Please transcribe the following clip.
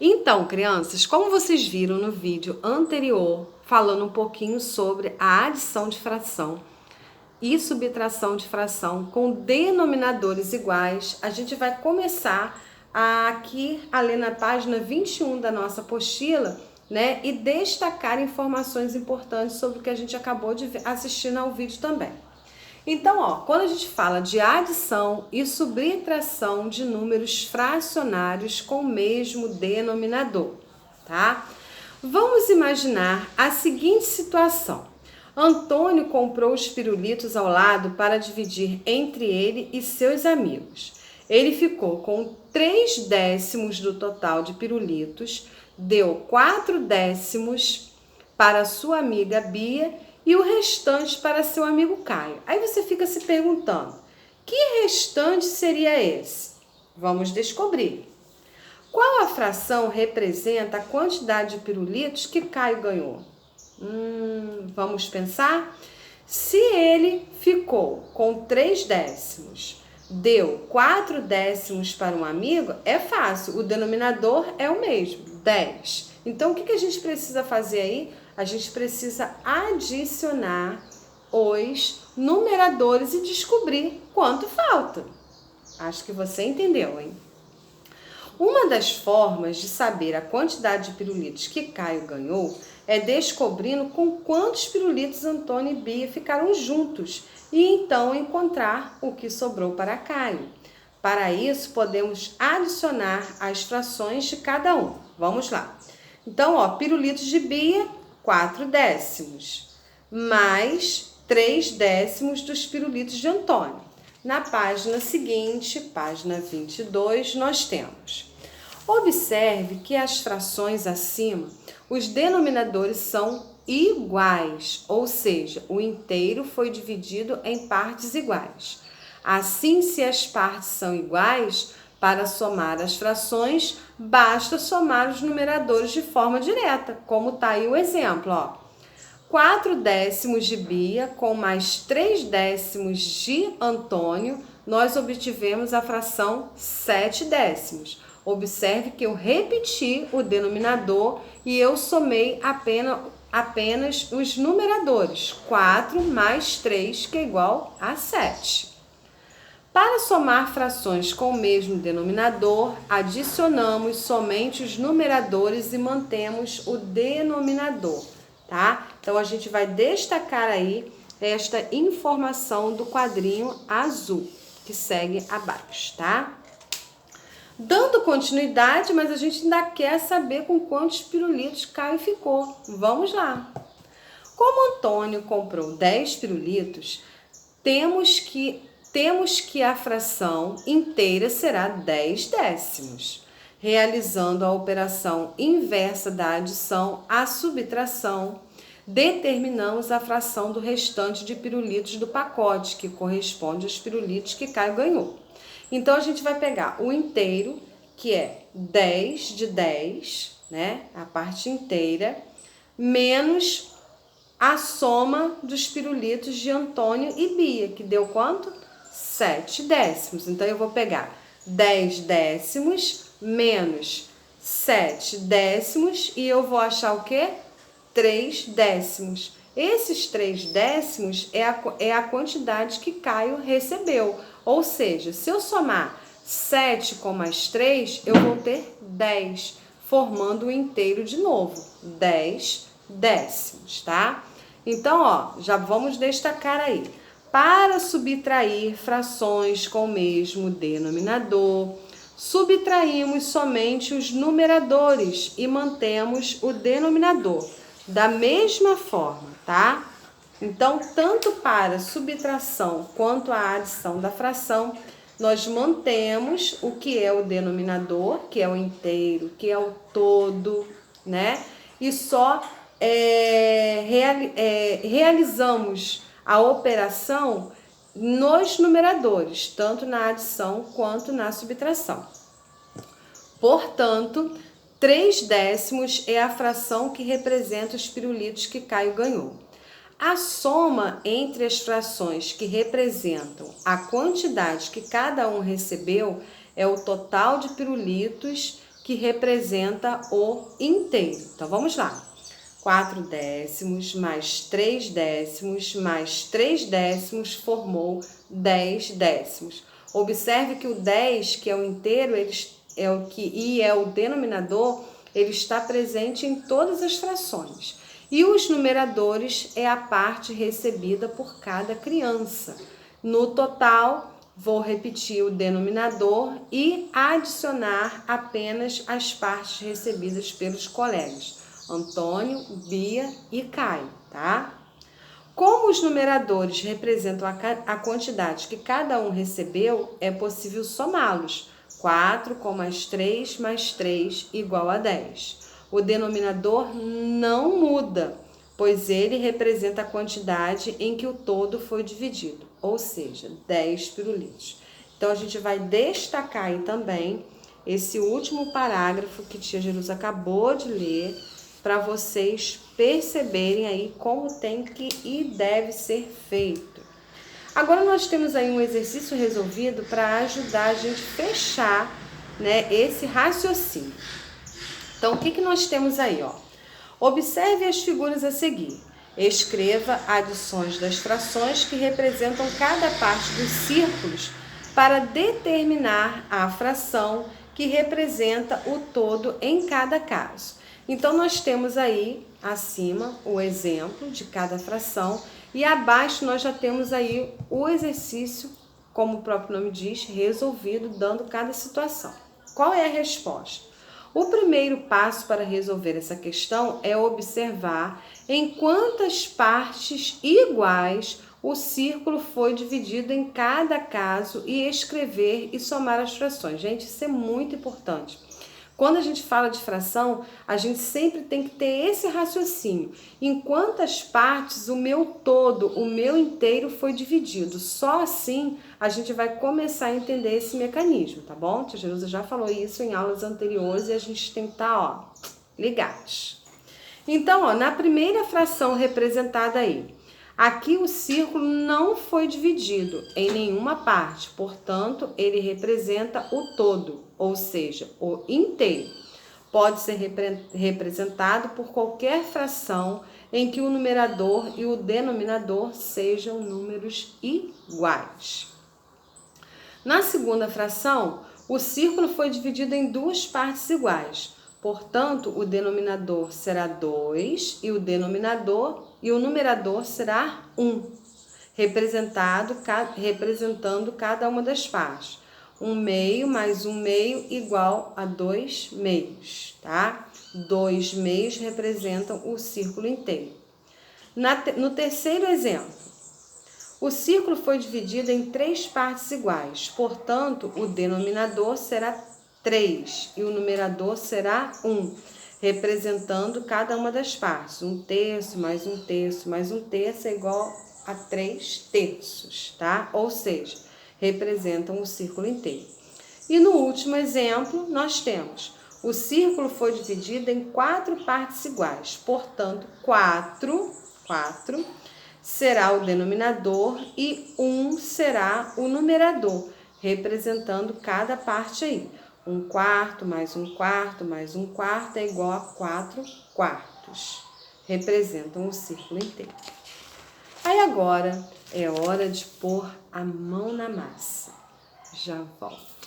Então, crianças, como vocês viram no vídeo anterior, falando um pouquinho sobre a adição de fração e subtração de fração com denominadores iguais, a gente vai começar aqui a ler na página 21 da nossa apostila, né? E destacar informações importantes sobre o que a gente acabou de assistir ao vídeo também. Então, quando a gente fala de adição e subtração de números fracionários com o mesmo denominador, tá? Vamos imaginar a seguinte situação. Antônio comprou os pirulitos ao lado para dividir entre ele e seus amigos. Ele ficou com 3/10 do total de pirulitos, deu 4/10 para sua amiga Bia e o restante para seu amigo Caio. Aí você fica se perguntando, que restante seria esse? Vamos descobrir. Qual a fração representa a quantidade de pirulitos que Caio ganhou? Vamos pensar? Se ele ficou com 3/10, deu 4/10 para um amigo, é fácil, o denominador é o mesmo, 10. Então, o que a gente precisa fazer aí? A gente precisa adicionar os numeradores e descobrir quanto falta. Acho que você entendeu, hein? Uma das formas de saber a quantidade de pirulitos que Caio ganhou é descobrindo com quantos pirulitos Antônio e Bia ficaram juntos e então encontrar o que sobrou para Caio. Para isso, podemos adicionar as frações de cada um. Vamos lá. Então, pirulitos de Bia, 4/10, mais 3/10 dos pirulitos de Antônio. Na página seguinte, página 22, nós temos. Observe que as frações acima, os denominadores são iguais, ou seja, o inteiro foi dividido em partes iguais. Assim, se as partes são iguais, para somar as frações, basta somar os numeradores de forma direta, como está aí o exemplo. 4/10 de Bia com mais 3/10 de Antônio, nós obtivemos a fração 7/10. Observe que eu repeti o denominador e eu somei apenas os numeradores. 4 mais 3, que é igual a 7. Para somar frações com o mesmo denominador, adicionamos somente os numeradores e mantemos o denominador, tá? Então, a gente vai destacar aí esta informação do quadrinho azul, que segue abaixo, tá? Dando continuidade, mas a gente ainda quer saber com quantos pirulitos Caio ficou. Vamos lá. Como Antônio comprou 10 pirulitos, temos que a fração inteira será 10/10. Realizando a operação inversa da adição à subtração, determinamos a fração do restante de pirulitos do pacote, que corresponde aos pirulitos que Caio ganhou. Então, a gente vai pegar o inteiro, que é 10/10, né? A parte inteira, menos a soma dos pirulitos de Antônio e Bia, que deu quanto? 7/10. Então, eu vou pegar 10/10 menos 7/10 e eu vou achar o quê? 3/10. Esses 3/10 é a quantidade que Caio recebeu. Ou seja, se eu somar 7 com mais 3, eu vou ter 10, formando o inteiro de novo, 10/10, tá? Então, já vamos destacar aí. Para subtrair frações com o mesmo denominador, subtraímos somente os numeradores e mantemos o denominador da mesma forma, tá? Então, tanto para subtração quanto a adição da fração, nós mantemos o que é o denominador, que é o inteiro, que é o todo, né? E só realizamos a operação nos numeradores, tanto na adição quanto na subtração. Portanto, 3/10 é a fração que representa os pirulitos que Caio ganhou. A soma entre as frações que representam a quantidade que cada um recebeu é o total de pirulitos que que representa o inteiro. Então, vamos lá. 4 décimos mais 3 décimos mais 3 décimos formou 10 décimos. Observe que o 10, que é o inteiro, é o denominador, ele está presente em todas as frações. E os numeradores é a parte recebida por cada criança. No total, vou repetir o denominador e adicionar apenas as partes recebidas pelos colegas. Antônio, Bia e Caio, tá? Como os numeradores representam a quantidade que cada um recebeu, é possível somá-los. 4 com mais 3 igual a 10. O denominador não muda, pois ele representa a quantidade em que o todo foi dividido, ou seja, 10 pirulitos. Então, a gente vai destacar aí também esse último parágrafo que tia Jerusa acabou de ler, para vocês perceberem aí como tem que e deve ser feito. Agora nós temos aí um exercício resolvido para ajudar a gente a fechar, né, esse raciocínio. Então, o que nós temos aí, ó? Observe as figuras a seguir. Escreva adições das frações que representam cada parte dos círculos para determinar a fração que representa o todo em cada caso. Então, nós temos aí, acima, o exemplo de cada fração e abaixo nós já temos aí o exercício, como o próprio nome diz, resolvido, dando cada situação. Qual é a resposta? O primeiro passo para resolver essa questão é observar em quantas partes iguais o círculo foi dividido em cada caso e escrever e somar as frações. Gente, isso é muito importante. Quando a gente fala de fração, a gente sempre tem que ter esse raciocínio. Em quantas partes o meu todo, o meu inteiro foi dividido. Só assim a gente vai começar a entender esse mecanismo, tá bom? Tia Jerusa já falou isso em aulas anteriores e a gente tem que estar, ó, ligados. Então, ó, na primeira fração representada aí, aqui o círculo não foi dividido em nenhuma parte, portanto, ele representa o todo, ou seja, o inteiro. Pode ser representado por qualquer fração em que o numerador e o denominador sejam números iguais. Na segunda fração, o círculo foi dividido em duas partes iguais. Portanto, o denominador será 2 e o numerador será 1, representando cada uma das partes. 1/2 mais 1/2 igual a 2/2, tá? 2/2 representam o círculo inteiro. No terceiro exemplo, o círculo foi dividido em 3 partes iguais, portanto, o denominador será 3 e o numerador será 1, representando cada uma das partes. 1/3 mais 1/3 mais 1/3 é igual a 3/3, tá? Ou seja, representam o círculo inteiro. E no último exemplo, nós temos o círculo foi dividido em 4 partes iguais, portanto, 4 será o denominador e 1 será o numerador, representando cada parte aí. 1/4 mais 1/4 mais 1/4 é igual a 4/4. Representam o círculo inteiro. Aí agora é hora de pôr a mão na massa. Já volto.